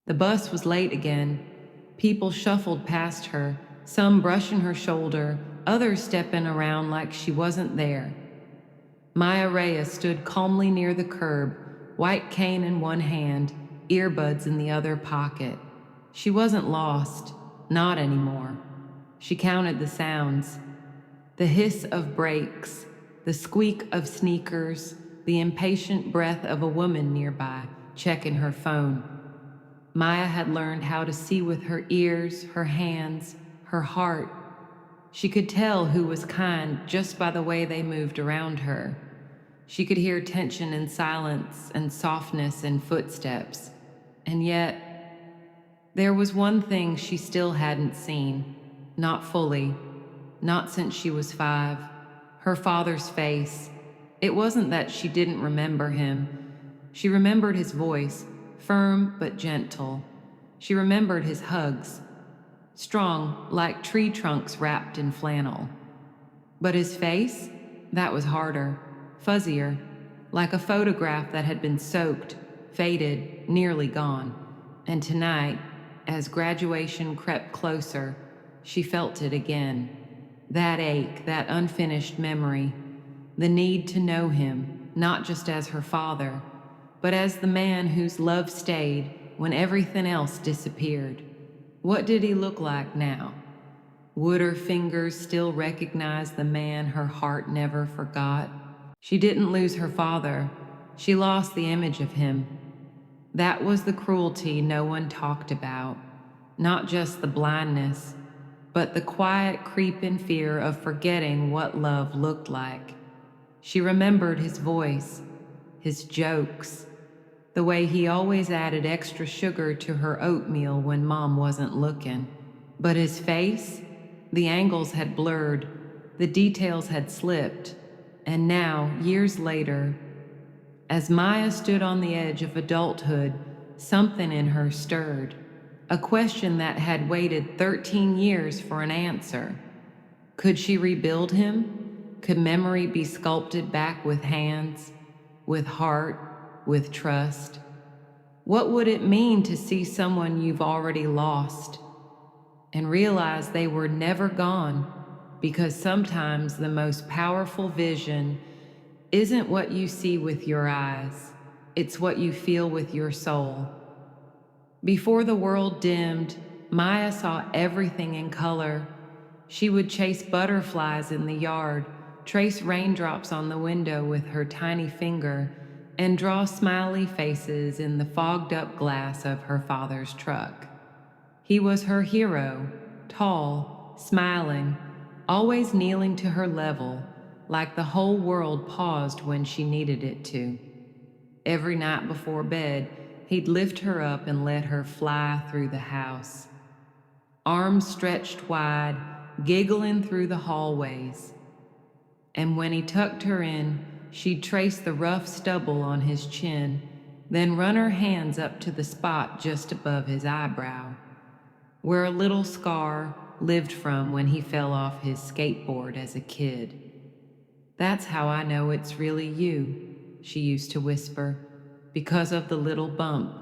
The bus was late again. People shuffled past her, some brushing her shoulder, others stepping around like she wasn't there. Maya Reyes stood calmly near the curb, white cane in one hand, earbuds in the other pocket. She wasn't lost, not anymore. She counted the sounds. The hiss of brakes, the squeak of sneakers, the impatient breath of a woman nearby, checking her phone. Maya had learned how to see with her ears, her hands, her heart. She could tell who was kind just by the way they moved around her. She could hear tension in silence and softness in footsteps. And yet, there was one thing she still hadn't seen, not fully, not since she was 5. Her father's face. It wasn't that she didn't remember him. She remembered his voice, firm but gentle. She remembered his hugs, strong like tree trunks wrapped in flannel. But his face? That was harder, fuzzier, like a photograph that had been soaked, faded, nearly gone. And tonight, as graduation crept closer, she felt it again. That ache, that unfinished memory, the need to know him, not just as her father, but as the man whose love stayed when everything else disappeared. What did he look like now? Would her fingers still recognize the man her heart never forgot? She didn't lose her father. She lost the image of him. That was the cruelty no one talked about. Not just the blindness, but the quiet creeping fear of forgetting what love looked like. She remembered his voice, his jokes, the way he always added extra sugar to her oatmeal when Mom wasn't looking. But his face? The angles had blurred, the details had slipped, and now, years later, as Maya stood on the edge of adulthood, something in her stirred. A question that had waited 13 years for an answer. Could she rebuild him? Could memory be sculpted back with hands, with heart, with trust? What would it mean to see someone you've already lost and realize they were never gone? Because sometimes the most powerful vision isn't what you see with your eyes, it's what you feel with your soul. Before the world dimmed, Maya saw everything in color. She would chase butterflies in the yard, trace raindrops on the window with her tiny finger, and draw smiley faces in the fogged-up glass of her father's truck. He was her hero, tall, smiling, always kneeling to her level, like the whole world paused when she needed it to. Every night before bed, he'd lift her up and let her fly through the house. Arms stretched wide, giggling through the hallways. And when he tucked her in, she'd trace the rough stubble on his chin, then run her hands up to the spot just above his eyebrow, where a little scar lived from when he fell off his skateboard as a kid. "That's how I know it's really you," she used to whisper, "because of the little bump."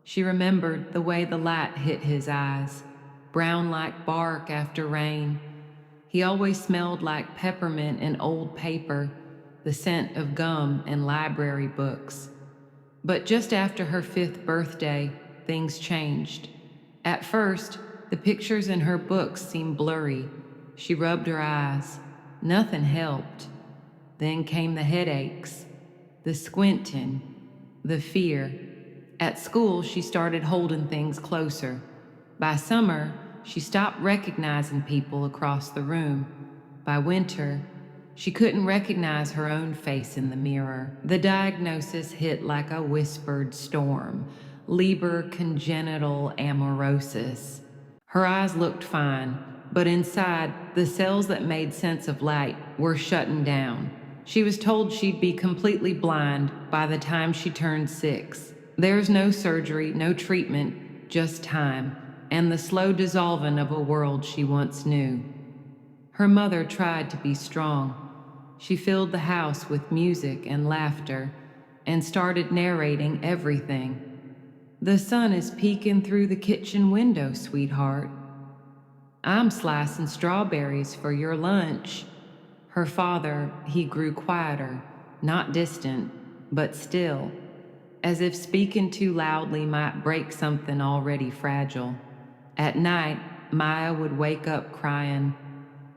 She remembered the way the light hit his eyes, brown like bark after rain. He always smelled like peppermint and old paper, the scent of gum and library books. But just after her 5th birthday, things changed. At first, the pictures in her books seemed blurry. She rubbed her eyes. Nothing helped. Then came the headaches, the squinting, the fear. At school, she started holding things closer. By summer, she stopped recognizing people across the room. By winter, she couldn't recognize her own face in the mirror. The diagnosis hit like a whispered storm. Leber congenital amaurosis. Her eyes looked fine, but inside, the cells that made sense of light were shutting down. She was told she'd be completely blind by the time she turned 6. There's no surgery, no treatment, just time, and the slow dissolving of a world she once knew. Her mother tried to be strong. She filled the house with music and laughter and started narrating everything. The sun is peeking through the kitchen window, sweetheart. I'm slicing strawberries for your lunch. Her father, he grew quieter, not distant, but still, as if speaking too loudly might break something already fragile. At night, Maya would wake up crying,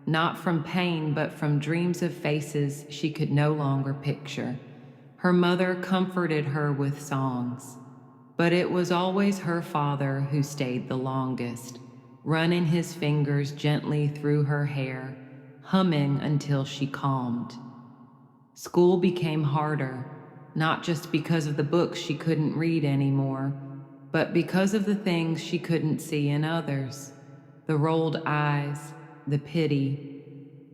not from pain, but from dreams of faces she could no longer picture. Her mother comforted her with songs, but it was always her father who stayed the longest, running his fingers gently through her hair, humming until she calmed. School became harder, not just because of the books she couldn't read anymore, but because of the things she couldn't see in others. The rolled eyes, the pity,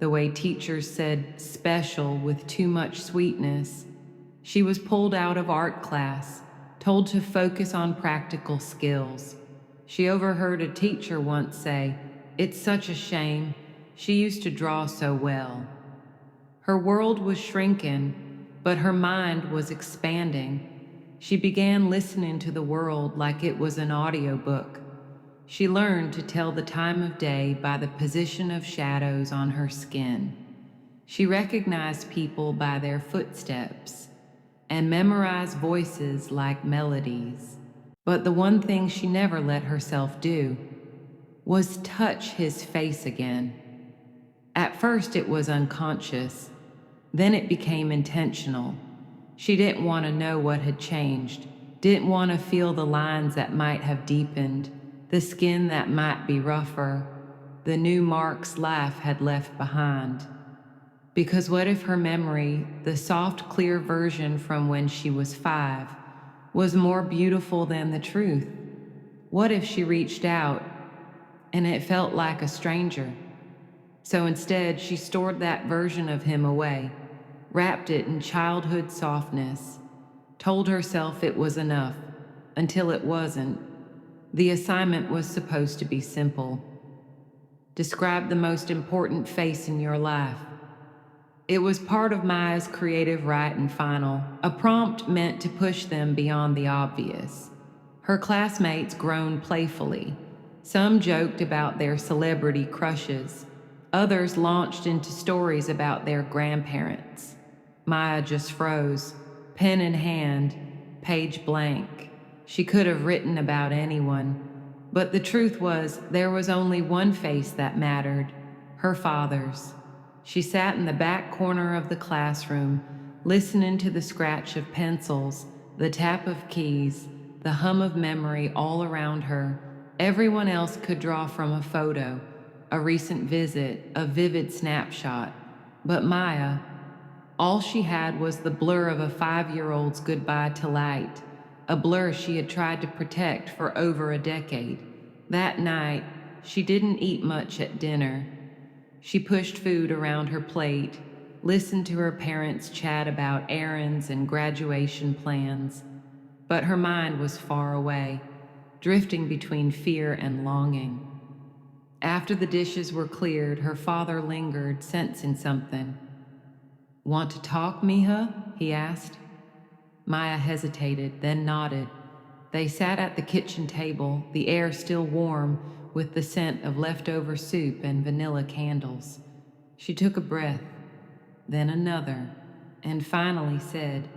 the way teachers said special with too much sweetness. She was pulled out of art class, told to focus on practical skills. She overheard a teacher once say, "It's such a shame. She used to draw so well." Her world was shrinking, but her mind was expanding. She began listening to the world like it was an audiobook. She learned to tell the time of day by the position of shadows on her skin. She recognized people by their footsteps and memorized voices like melodies. But the one thing she never let herself do was touch his face again. At first it was unconscious, then it became intentional. She didn't want to know what had changed, didn't want to feel the lines that might have deepened, the skin that might be rougher, the new marks life had left behind. Because what if her memory, the soft, clear version from when she was 5, was more beautiful than the truth? What if she reached out and it felt like a stranger? So instead, she stored that version of him away, wrapped it in childhood softness, told herself it was enough, until it wasn't. The assignment was supposed to be simple. Describe the most important face in your life. It was part of Maya's creative right and final, a prompt meant to push them beyond the obvious. Her classmates groaned playfully. Some joked about their celebrity crushes. Others launched into stories about their grandparents. Maya just froze, pen in hand, page blank. She could have written about anyone, but the truth was there was only one face that mattered, her father's. She sat in the back corner of the classroom, listening to the scratch of pencils, the tap of keys, the hum of memory all around her. Everyone else could draw from a photo, a recent visit, a vivid snapshot. But Maya, all she had was the blur of a 5-year-old's goodbye to light, a blur she had tried to protect for over a decade. That night, she didn't eat much at dinner. She pushed food around her plate, listened to her parents chat about errands and graduation plans, but her mind was far away, drifting between fear and longing. After the dishes were cleared, her father lingered, sensing something. "Want to talk, Miha?" he asked. Maya hesitated, then nodded. They sat at the kitchen table, the air still warm with the scent of leftover soup and vanilla candles. She took a breath, then another, and finally said,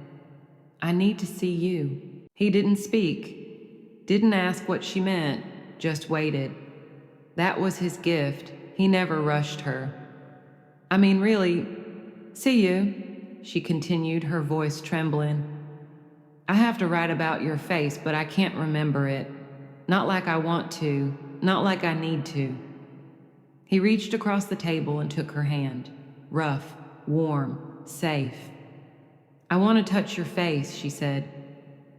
"I need to see you." He didn't speak, didn't ask what she meant, just waited. That was his gift. He never rushed her. "I mean, really, see you," she continued, her voice trembling. "I have to write about your face, but I can't remember it. Not like I want to, not like I need to." He reached across the table and took her hand. Rough, warm, safe. "I want to touch your face," she said,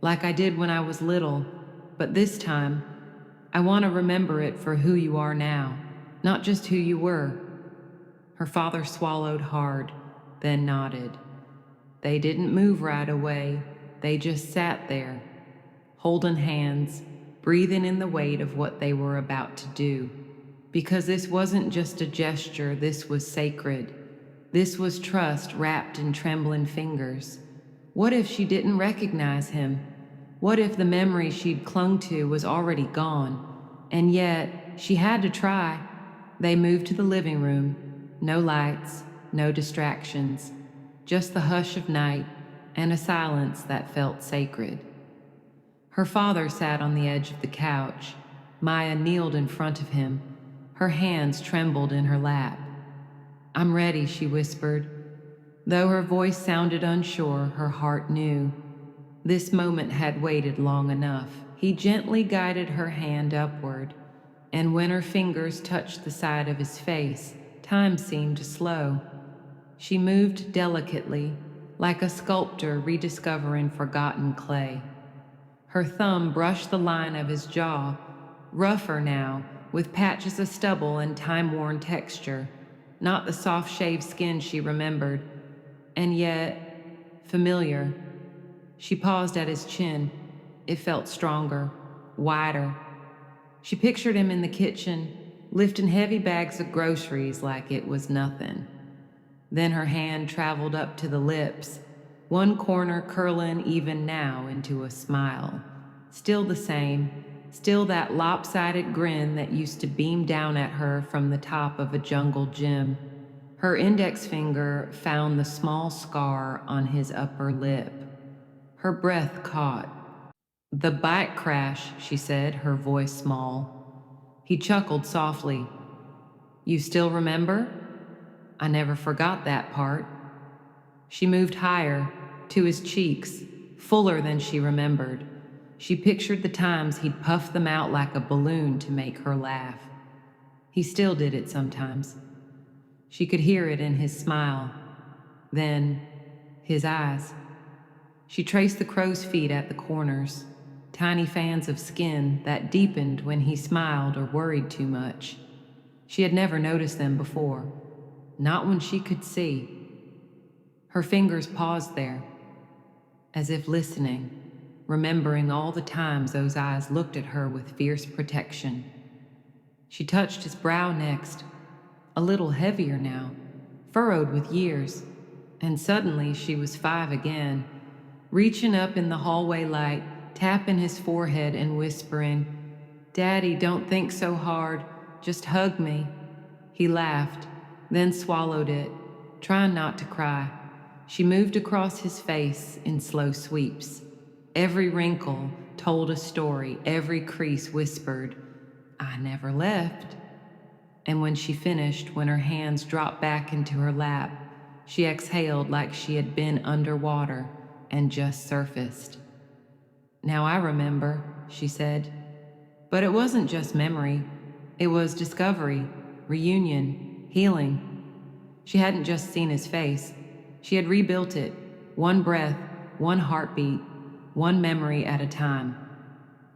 "like I did when I was little, but this time, I want to remember it for who you are now, not just who you were." Her father swallowed hard, then nodded. They didn't move right away. They just sat there, holding hands, breathing in the weight of what they were about to do. Because this wasn't just a gesture, this was sacred. This was trust wrapped in trembling fingers. What if she didn't recognize him? What if the memory she'd clung to was already gone? And yet, she had to try. They moved to the living room. No lights, no distractions, just the hush of night and a silence that felt sacred. Her father sat on the edge of the couch. Maya kneeled in front of him. Her hands trembled in her lap. "I'm ready," she whispered. Though her voice sounded unsure, her heart knew. This moment had waited long enough. He gently guided her hand upward, and when her fingers touched the side of his face, time seemed to slow. She moved delicately, like a sculptor rediscovering forgotten clay. Her thumb brushed the line of his jaw, rougher now, with patches of stubble and time-worn texture, not the soft-shaved skin she remembered, and yet familiar. She paused at his chin. It felt stronger, wider. She pictured him in the kitchen, lifting heavy bags of groceries like it was nothing. Then her hand traveled up to the lips, one corner curling even now into a smile. Still the same, still that lopsided grin that used to beam down at her from the top of a jungle gym. Her index finger found the small scar on his upper lip. Her breath caught. "The bike crash," she said, her voice small. He chuckled softly. "You still remember?" "I never forgot that part." She moved higher, to his cheeks, fuller than she remembered. She pictured the times he'd puffed them out like a balloon to make her laugh. He still did it sometimes. She could hear it in his smile. Then, his eyes. She traced the crow's feet at the corners, tiny fans of skin that deepened when he smiled or worried too much. She had never noticed them before, not when she could see. Her fingers paused there, as if listening, remembering all the times those eyes looked at her with fierce protection. She touched his brow next, a little heavier now, furrowed with years, and suddenly she was 5 again, reaching up in the hallway light, tapping his forehead and whispering, "Daddy, don't think so hard, just hug me." He laughed, then swallowed it, trying not to cry. She moved across his face in slow sweeps. Every wrinkle told a story, every crease whispered, "I never left." And when she finished, when her hands dropped back into her lap, she exhaled like she had been underwater and just surfaced. "Now I remember," she said. But it wasn't just memory. It was discovery, reunion, healing. She hadn't just seen his face. She had rebuilt it, one breath, one heartbeat, one memory at a time.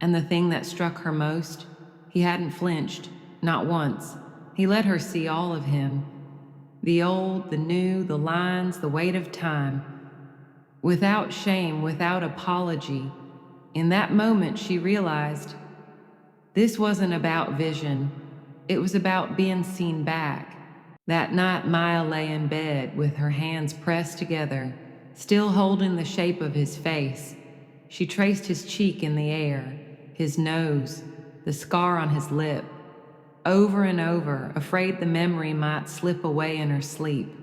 And the thing that struck her most, he hadn't flinched, not once. He let her see all of him. The old, the new, the lines, the weight of time. Without shame, without apology. In that moment, she realized this wasn't about vision. It was about being seen back. That night, Maya lay in bed with her hands pressed together, still holding the shape of his face. She traced his cheek in the air, his nose, the scar on his lip, over and over, afraid the memory might slip away in her sleep.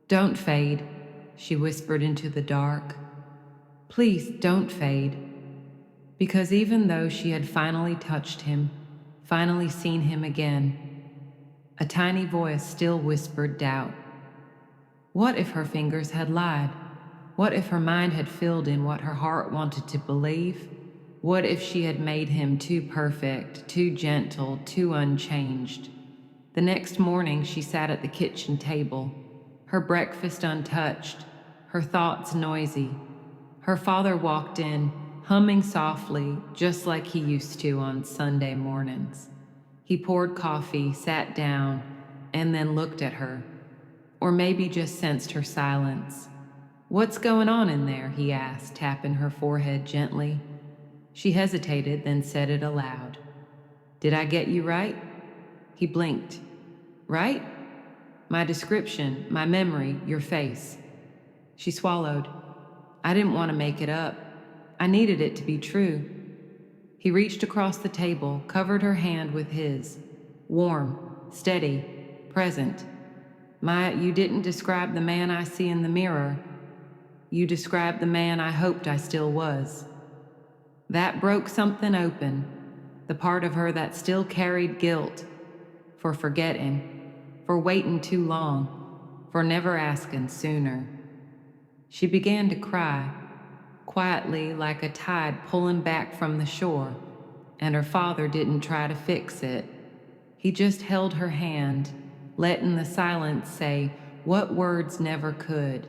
"Don't fade," she whispered into the dark. "Please don't fade." Because even though she had finally touched him, finally seen him again, a tiny voice still whispered doubt. What if her fingers had lied? What if her mind had filled in what her heart wanted to believe? What if she had made him too perfect, too gentle, too unchanged? The next morning she sat at the kitchen table, her breakfast untouched, her thoughts noisy. Her father walked in, humming softly, just like he used to on Sunday mornings. He poured coffee, sat down, and then looked at her. Or maybe just sensed her silence. "What's going on in there?" he asked, tapping her forehead gently. She hesitated, then said it aloud. "Did I get you right?" He blinked. "Right?" "My description, my memory, your face." She swallowed. "I didn't want to make it up." I needed it to be true. He reached across the table, covered her hand with his. Warm, steady, present. Maya, you didn't describe the man I see in the mirror. You described the man I hoped I still was. That broke something open, the part of her that still carried guilt for forgetting, for waiting too long, for never asking sooner. She began to cry, quietly like a tide pulling back from the shore, and her father didn't try to fix it. He just held her hand, letting the silence say what words never could.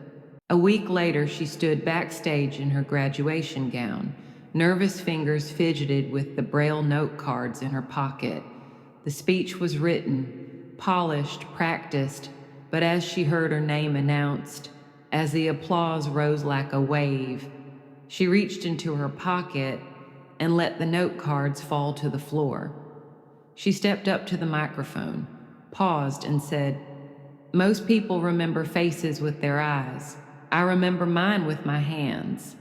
A week later, she stood backstage in her graduation gown. Nervous fingers fidgeted with the braille note cards in her pocket. The speech was written, polished, practiced, but as she heard her name announced, as the applause rose like a wave, she reached into her pocket and let the note cards fall to the floor. She stepped up to the microphone, paused, and said, "Most people remember faces with their eyes. I remember mine with my hands."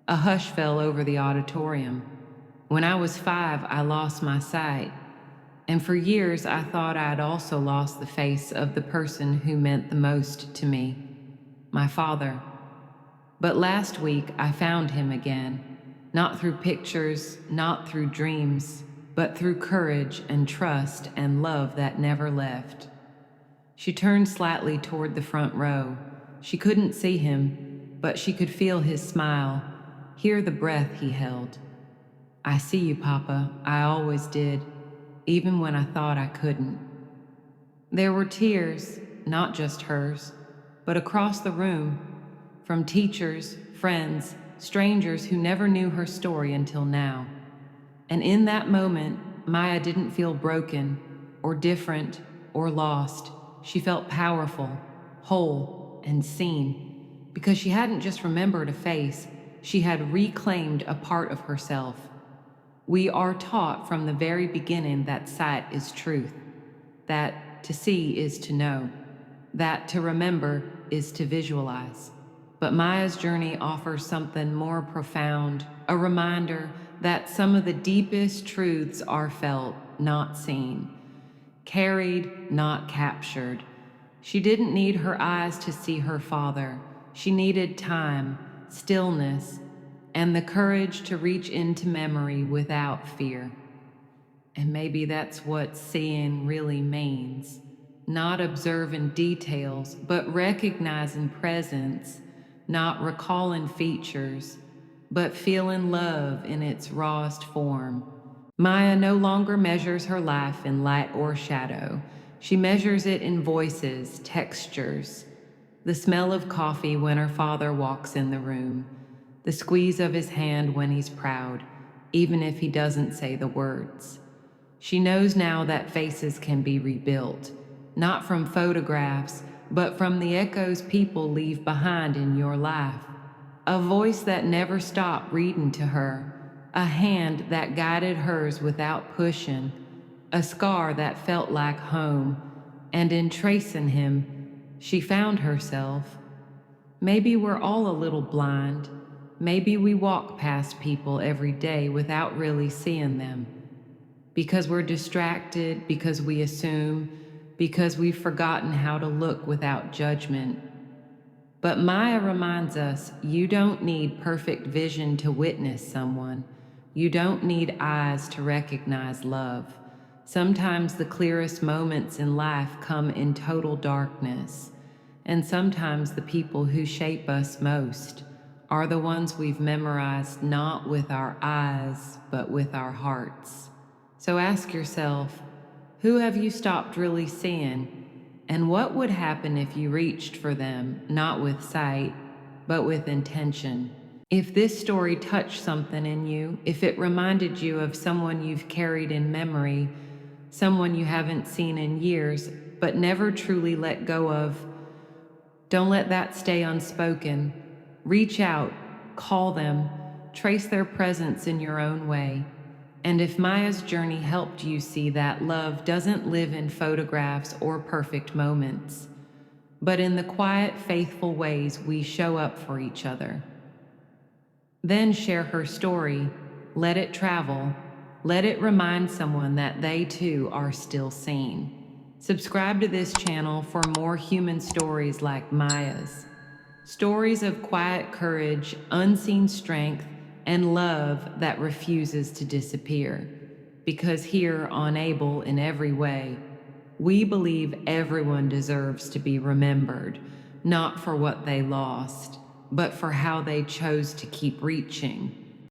A hush fell over the auditorium. When I was 5, I lost my sight, and for years I thought I'd also lost the face of the person who meant the most to me, my father. But last week I found him again, not through pictures, not through dreams, but through courage and trust and love that never left. She turned slightly toward the front row. She couldn't see him, but she could feel his smile, hear the breath he held. "I see you, Papa. I always did, even when I thought I couldn't." There were tears, not just hers, but across the room, from teachers, friends, strangers who never knew her story until now. And in that moment, Maya didn't feel broken, or different, or lost. She felt powerful, whole, and seen, because she hadn't just remembered a face, she had reclaimed a part of herself. We are taught from the very beginning that sight is truth, that to see is to know, that to remember is to visualize. But Maya's journey offers something more profound, a reminder that some of the deepest truths are felt, not seen, carried, not captured. She didn't need her eyes to see her father. She needed time, stillness, and the courage to reach into memory without fear. And maybe that's what seeing really means. Not observing details, but recognizing presence, not recalling features, but feeling love in its rawest form. Maya no longer measures her life in light or shadow. She measures it in voices, textures, the smell of coffee when her father walks in the room, the squeeze of his hand when he's proud, even if he doesn't say the words. She knows now that faces can be rebuilt, not from photographs, but from the echoes people leave behind in your life. A voice that never stopped reading to her, a hand that guided hers without pushing, a scar that felt like home, and in tracing him, she found herself. Maybe we're all a little blind. Maybe we walk past people every day without really seeing them. Because we're distracted, because we assume, because we've forgotten how to look without judgment. But Maya reminds us, you don't need perfect vision to witness someone. You don't need eyes to recognize love. Sometimes the clearest moments in life come in total darkness. And sometimes the people who shape us most are the ones we've memorized not with our eyes, but with our hearts. So ask yourself, who have you stopped really seeing? And what would happen if you reached for them, not with sight, but with intention? If this story touched something in you, if it reminded you of someone you've carried in memory, someone you haven't seen in years, but never truly let go of, don't let that stay unspoken. Reach out, call them, trace their presence in your own way. And if Maya's journey helped you see that love doesn't live in photographs or perfect moments, but in the quiet, faithful ways we show up for each other, Then share her story. Let it travel. Let it remind someone that they too are still seen. Subscribe to this channel for more human stories like Maya's. Stories of quiet courage, unseen strength, and love that refuses to disappear. Because here on Able in Every Way, we believe everyone deserves to be remembered, not for what they lost, but for how they chose to keep reaching.